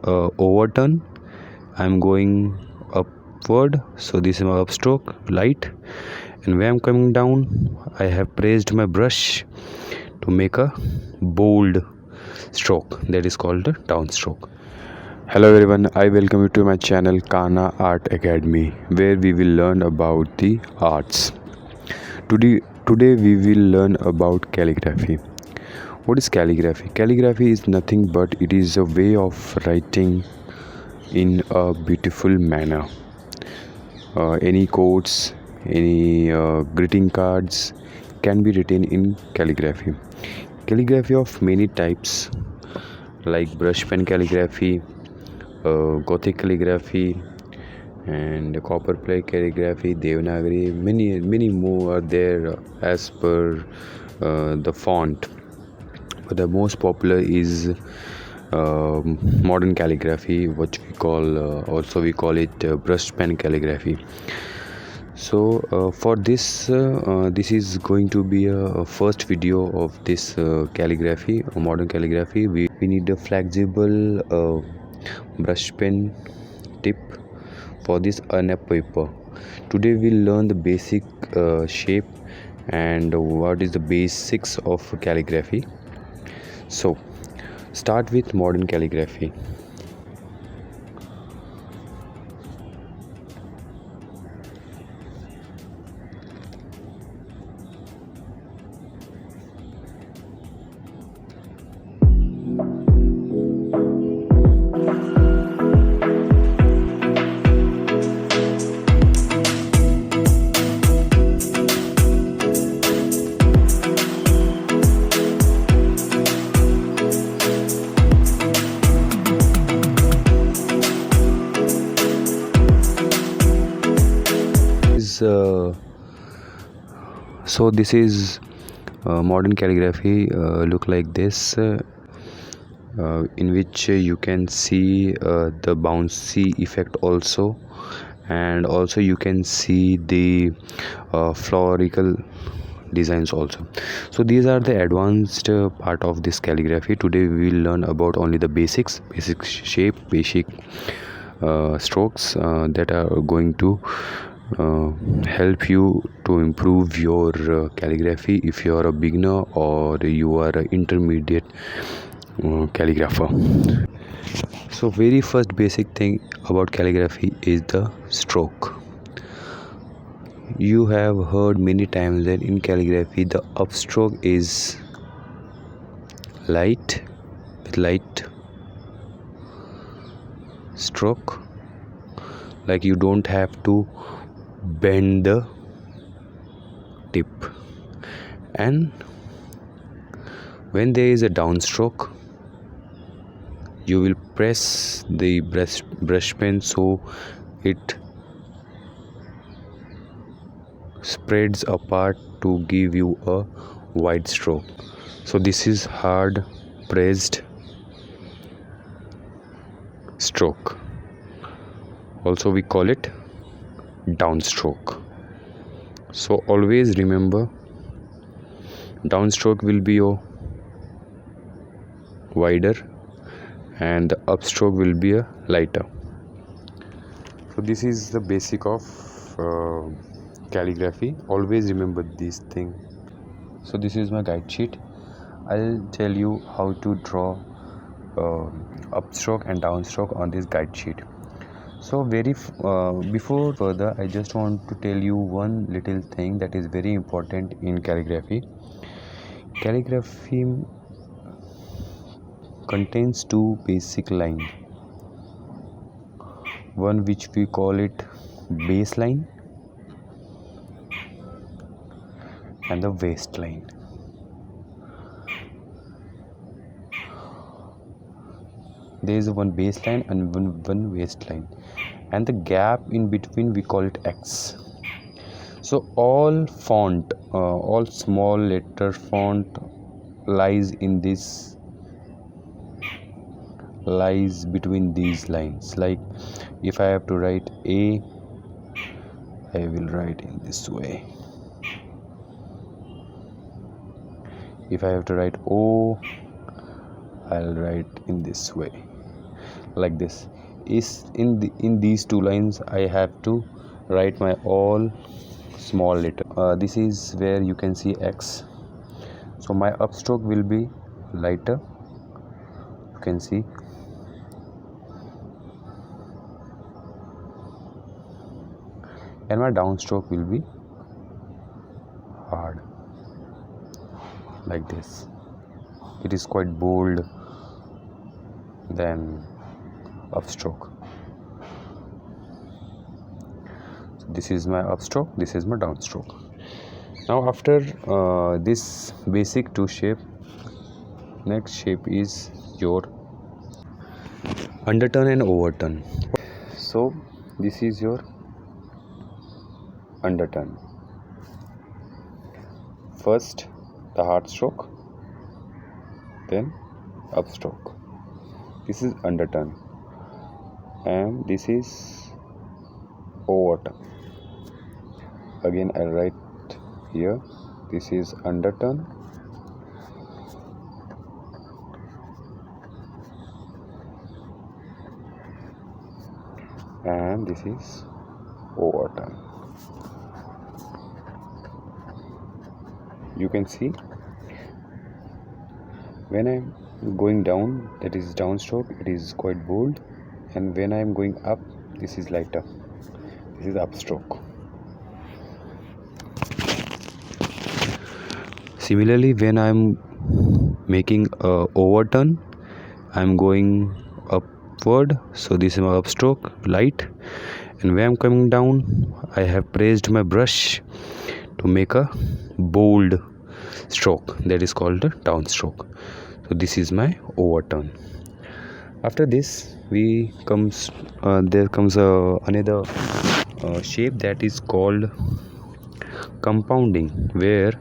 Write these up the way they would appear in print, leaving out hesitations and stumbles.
overturn. I'm going upward, so this is my upstroke light, and when I'm coming down, I have pressed my brush to make a bold stroke, that is called the downstroke. Hello everyone, I welcome you to my channel Kana Art Academy, where we will learn about the arts. Today we will learn about calligraphy. What is calligraphy? Calligraphy is nothing but it is a way of writing in a beautiful manner. Any quotes, any greeting cards can be written in calligraphy. Calligraphy of many types like brush pen calligraphy, Gothic calligraphy, and copper plate calligraphy, Devanagari. Many more are there as per the font. But the most popular is modern calligraphy, what we call also we call it brush pen calligraphy. So for this is going to be a first video of this calligraphy, modern calligraphy. We need a flexible brush pen tip for this unept paper. Today we'll learn the basic shape and what is the basics of calligraphy. So start with modern calligraphy. So this is modern calligraphy look like this, in which you can see the bouncy effect also, and also you can see the florical designs also. So these are the advanced part of this calligraphy. Today we will learn about only the basic shape, basic strokes that are going to help you to improve your calligraphy if you are a beginner or you are an intermediate calligrapher. So very first basic thing about calligraphy is the stroke. You have heard many times that in calligraphy the upstroke is light with light stroke, like you don't have to bend the tip, and when there is a downstroke you will press the brush pen so it spreads apart to give you a wide stroke. So this is hard pressed stroke, also we call it downstroke. So always remember, downstroke will be your wider and the upstroke will be a lighter. So this is the basic of calligraphy. Always remember this thing. So this is my guide sheet. I'll tell you how to draw upstroke and downstroke on this guide sheet. So before further, I just want to tell you one little thing that is very important in calligraphy. Calligraphy contains two basic lines, one which we call it baseline and the waistline. There is one baseline and one waistline, and the gap in between we call it X. So all font, all small letter font lies between these lines. Like if I have to write A, I will write in this way. If I have to write O, I'll write in this way. like this. Is in these two lines I have to write my all small letter. This is where you can see X. So my upstroke will be lighter, you can see, and my downstroke will be hard, like this. It is quite bold than upstroke. So this is my upstroke, this is my downstroke. Now after this basic two shape, next shape is your underturn and overturn. So this is your underturn. First the hard stroke, then upstroke. This is underturn, and this is overturn. Again I'll write here, this is underturn, and this is overturn. You can see when I'm going down, that is downstroke, it is quite bold, and when I'm going up, this is lighter, this is upstroke. Similarly, when I'm making a overturn, I'm going upward, so this is my upstroke, light, and when I'm coming down, I have placed my brush to make a bold stroke, that is called a downstroke. So this is my overturn. After this there comes another shape, that is called compounding, where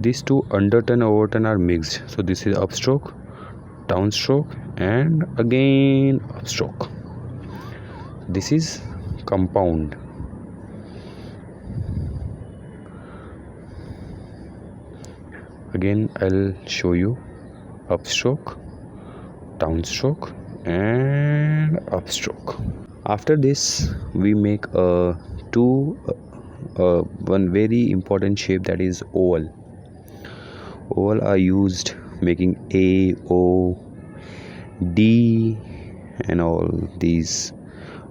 these two underturn overturn are mixed. So this is upstroke, downstroke, and again upstroke. This is compound. Again I'll show you upstroke, downstroke, and upstroke. After this we make one very important shape, that is oval. Oval are used making A, O, D, and all these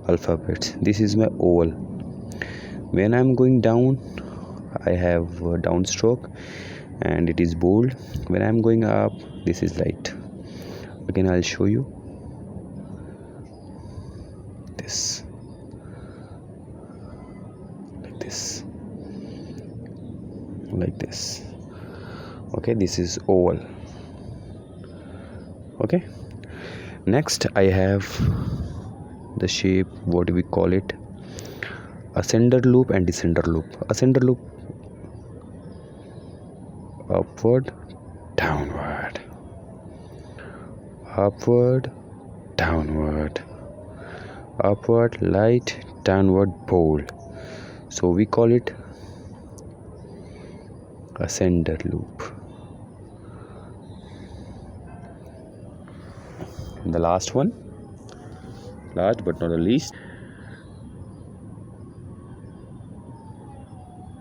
alphabets. This is my oval. When I'm going down, I have a downstroke and it is bold. When I'm going up, this is light. Again I'll show you this, like this. Okay, this is oval. Okay, next I have the shape, what we call it, ascender loop and descender loop. Ascender loop, upward, downward, upward, downward, upward, light, downward, bold. So we call it ascender loop. And the last one, last but not the least,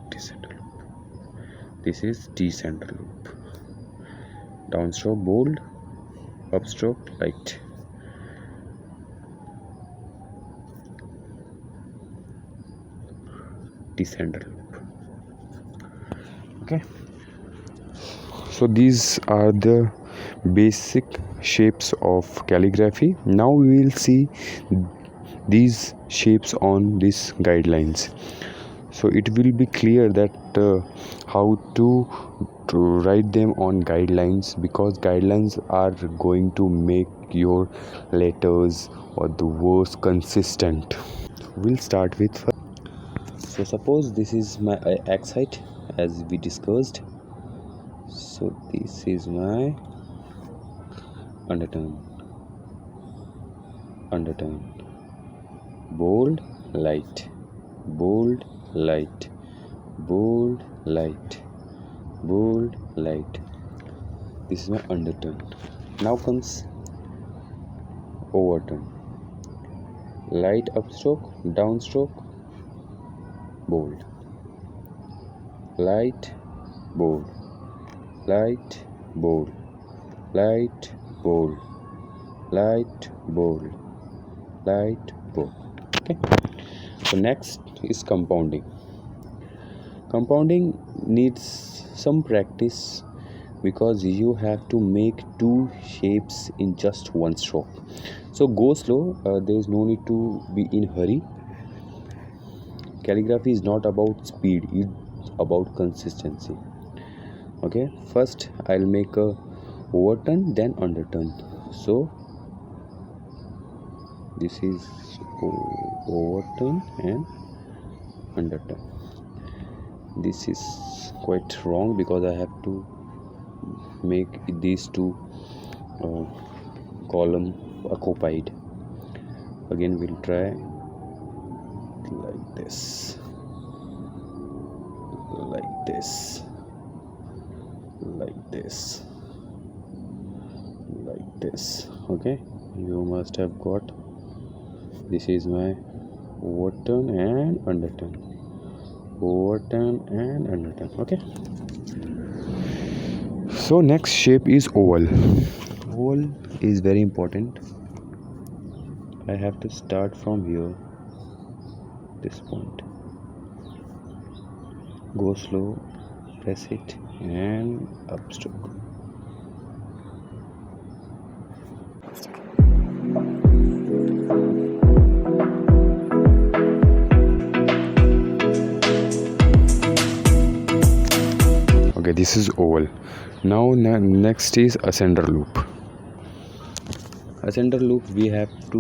descender loop. This is descender loop. Downstroke bold, upstroke light. Descender loop. Okay, so these are the basic shapes of calligraphy. Now we will see these shapes on these guidelines, so it will be clear that how to write them on guidelines, because guidelines are going to make your letters or the words consistent. We'll start with first. So suppose this is my X height as we discussed. So this is my underturn, bold, light, bold, light, bold, light, bold, light. This is my underturn. Now comes overturn. Light upstroke, downstroke, bold. Light, bold. Light, bold. Light, bold. Light, bold. Light, bold. Okay. So next is compounding. Compounding needs some practice because you have to make two shapes in just one stroke. So go slow. There is no need to be in hurry. Calligraphy is not about speed, it's about consistency. Okay, first I'll make a overturn, then underturn. So this is overturn and underturn. This is quite wrong because I have to make these two column occupied. Again we'll try like this, like this, like this, like this. Okay, you must have got. This is my overturn and underturn, overturn and underturn. Okay, so next shape is oval. Oval is very important. I have to start from here, this point, go slow, press it and upstroke. Okay, this is oval. Now next is ascender loop. Ascender loop we have to,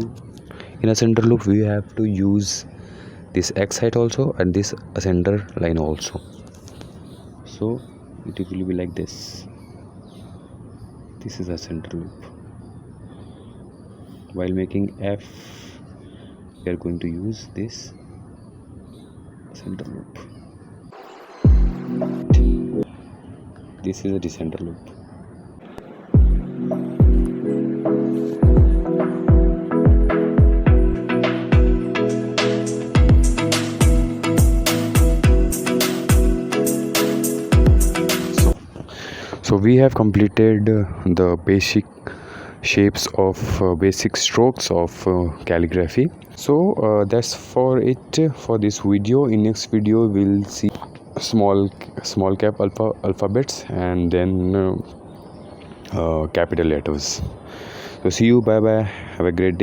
in ascender loop we have to use this X height also and this ascender line also. So it will be like this. This is ascender loop. While making F, we are going to use this ascender loop. This is a descender loop. So we have completed the basic shapes of basic strokes of calligraphy. So that's for it for this video. In next video we'll see small cap alphabets and then capital letters. So see you, bye bye, have a great day.